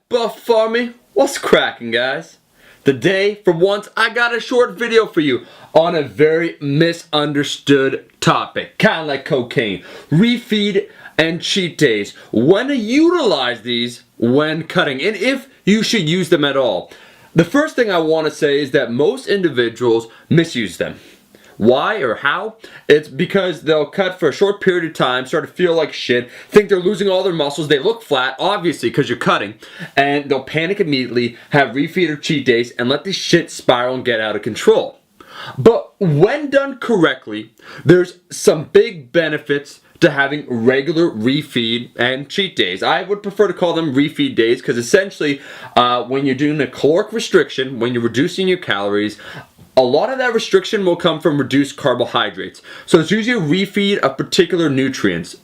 Buff Army, what's cracking, guys? Today, for once, I got a short video for you on a very misunderstood topic, kind of like cocaine. Refeed and cheat days. When to utilize these when cutting, and if you should use them at all. The first thing I want to say is that most individuals misuse them. Why or how? It's because they'll cut for a short period of time, start to feel like shit, think they're losing all their muscles, they look flat, obviously because you're cutting, and they'll panic immediately, have refeed or cheat days, and let this shit spiral and get out of control. But when done correctly, there's some big benefits to having regular refeed and cheat days. I would prefer to call them refeed days because essentially when you're doing a caloric restriction, when you're reducing your calories, a lot of that restriction will come from reduced carbohydrates. So it's usually a refeed of particular nutrients,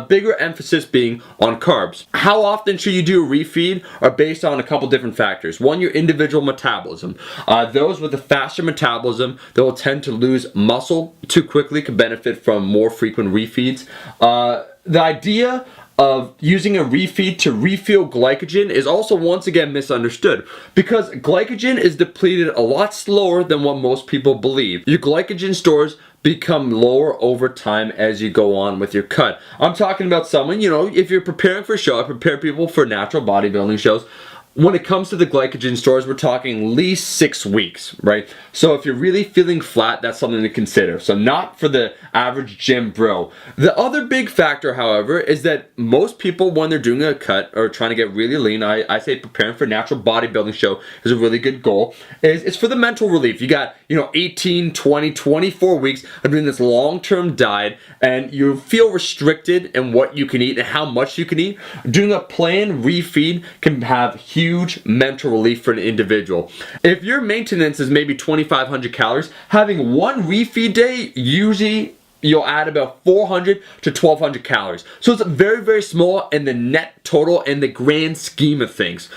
bigger emphasis being on carbs. How often should you do a refeed are based on a couple different factors. One, your individual metabolism. Those with a faster metabolism, they will tend to lose muscle too quickly, can benefit from more frequent refeeds. The idea of using a refeed to refuel glycogen is also once again misunderstood because glycogen is depleted a lot slower than what most people believe. Your glycogen stores become lower over time as you go on with your cut. I'm talking about someone, if you're preparing for a show, I prepare people for natural bodybuilding shows. When it comes to the glycogen stores, we're talking at least 6 weeks, right? So if you're really feeling flat, that's something to consider. So not for the average gym bro. The other big factor, however, is that most people, when they're doing a cut or trying to get really lean, I say preparing for a natural bodybuilding show is a really good goal, it's for the mental relief. You got, 18, 20, 24 weeks of doing this long-term diet, and you feel restricted in what you can eat and how much you can eat. Doing a planned refeed can have huge mental relief for an individual. If your maintenance is maybe 2,500 calories, having one refeed day, usually you'll add about 400 to 1,200 calories. So it's very, very small in the net total in the grand scheme of things.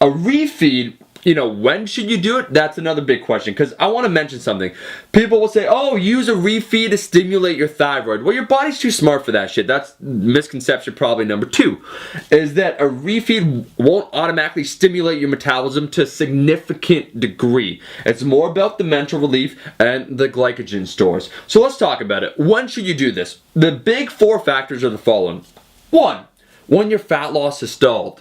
A refeed, when should you do it? That's another big question because I want to mention something. People will say, oh, use a refeed to stimulate your thyroid. Well, your body's too smart for that shit. That's misconception probably number 2, is that a refeed won't automatically stimulate your metabolism to a significant degree. It's more about the mental relief and the glycogen stores. So let's talk about it. When should you do this? The big 4 factors are the following. 1, when your fat loss is stalled.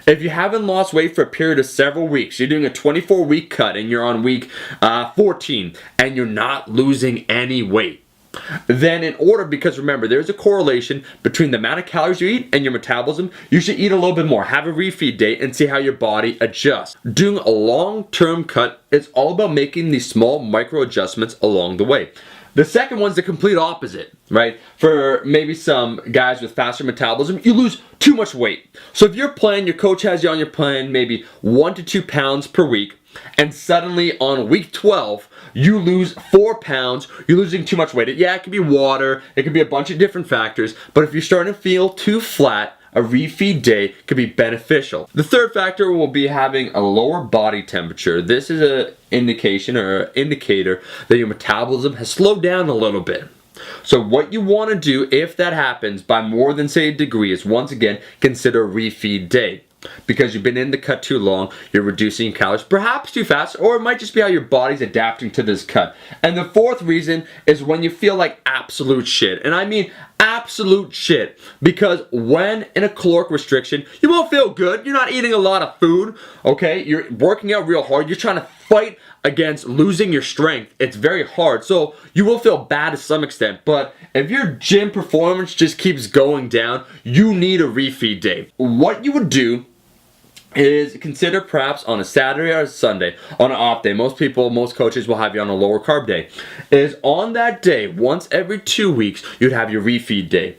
If you haven't lost weight for a period of several weeks, you're doing a 24-week cut and you're on week 14 and you're not losing any weight, then because remember, there's a correlation between the amount of calories you eat and your metabolism, you should eat a little bit more. Have a refeed day and see how your body adjusts. Doing a long-term cut is all about making these small micro adjustments along the way. The second one's the complete opposite, right? For maybe some guys with faster metabolism, you lose too much weight. So if your coach has you on your plan maybe 1 to 2 pounds per week, and suddenly on week 12, you lose 4 pounds, you're losing too much weight. Yeah, it could be water, it could be a bunch of different factors, but if you're starting to feel too flat, a refeed day could be beneficial. The third factor will be having a lower body temperature. This is an indication or an indicator that your metabolism has slowed down a little bit. So what you want to do if that happens by more than say a degree is once again consider a refeed day. Because you've been in the cut too long, you're reducing your calories, perhaps too fast, or it might just be how your body's adapting to this cut. And the fourth reason is when you feel like absolute shit. And I mean absolute shit. Because when in a caloric restriction, you won't feel good. You're not eating a lot of food, okay? You're working out real hard. You're trying to fight against losing your strength. It's very hard. So you will feel bad to some extent. But if your gym performance just keeps going down, you need a refeed day. What you would do is consider perhaps on a Saturday or a Sunday, on an off day. Most coaches will have you on a lower carb day. Is on that day, once every 2 weeks, you'd have your refeed day.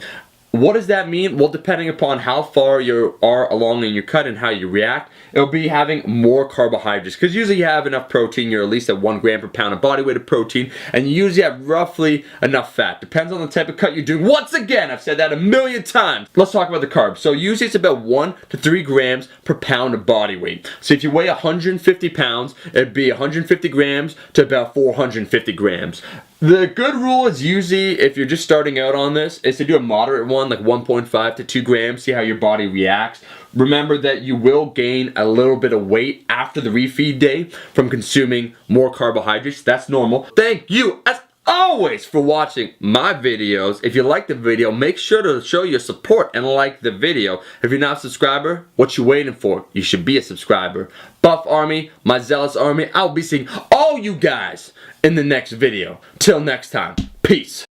What does that mean? Well, depending upon how far you are along in your cut and how you react, it'll be having more carbohydrates. Because usually you have enough protein, you're at least at 1 gram per pound of body weight of protein, and you usually have roughly enough fat. Depends on the type of cut you're doing. Once again, I've said that a million times. Let's talk about the carbs. So usually it's about 1 to 3 grams per pound of body weight. So if you weigh 150 pounds, it'd be 150 grams to about 450 grams. The good rule is usually, if you're just starting out on this, is to do a moderate one, like 1.5 to 2 grams, see how your body reacts. Remember that you will gain a little bit of weight after the refeed day from consuming more carbohydrates. That's normal. Thank you, as always, for watching my videos. If you like the video, make sure to show your support and like the video. If you're not a subscriber, what you waiting for? You should be a subscriber. Buff Army, my zealous army, I'll be seeing all you guys in the next video. Till next time, peace.